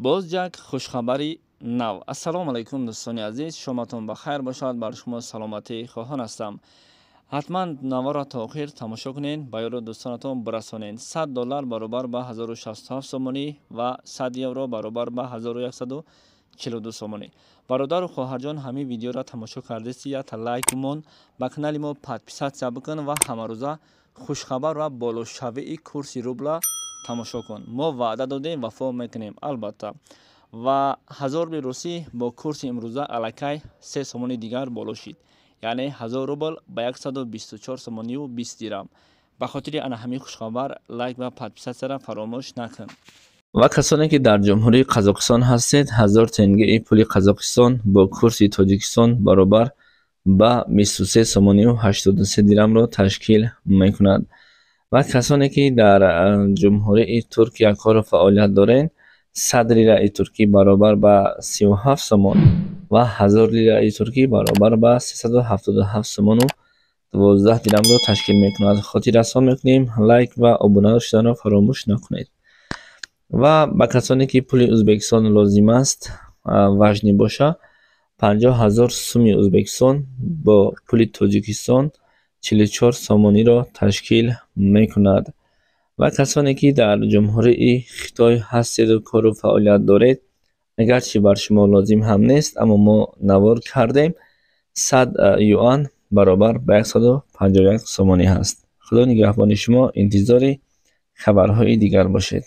باز یک خوشخبری نو. السلام علیکم دوستان عزیز، شماتون بخیر باشد. بر شما سلامتی خواهان هستم. حتما نو را تا آخر تماشا کنین، با یارو دوستانتون برسانین. $100 برابر به 1067 سومانی و 100 یورو برابر به 1142 سومانی. برادر و خواهر جان همین ویدیو را تماشا کردید یا تا لایک مون با کانال ما پادپیسات بکن و همه روزه خوشخبر و بالاشوی کورس روبل تماشا کن. ما وعده دادیم وفا میکنیم البته. و 1000 روسی با کورس امروزه الکی 3 سومانی دیگر بالا شد، یعنی 1000 روبل به 124 سومانی و 20 درم. به خاطر آن همین خوشخبر لایک و پادپیسات را فراموش نکن. و کسانی که در جمهوری قزاقستان هستید، 1000 تنگه پول قزاقستان با کورس تاجیکستان برابر به 23 سومانی و 83 درم را تشکیل میکند. و کسانی که در جمهوری ترکیه کار و فعالیت دارند، 100 لیره ترکی برابر به 37 سومن و 1000 لیره ترکی برابر به 377 سومن و 12 درم را تشکیل میکند. خاطر رسان میکنیم لایک و ابونه شدن را فراموش نکنید. و با کسانی که پول ازبکستان لازم است وجنی باشه، 50,000 سوم ازبکستان با پول تاجیکستان 44 سومانی را تشکیل میکند. و کسانی که در جمهوری خیتای هستید و کار و فعالیت دارید، اگرچه بر شما لازم هم نیست اما ما نوار کردیم، 100 یوان برابر به 151 سومانی هست. خدا نگهبان شما. انتظار خبرهای دیگر باشید.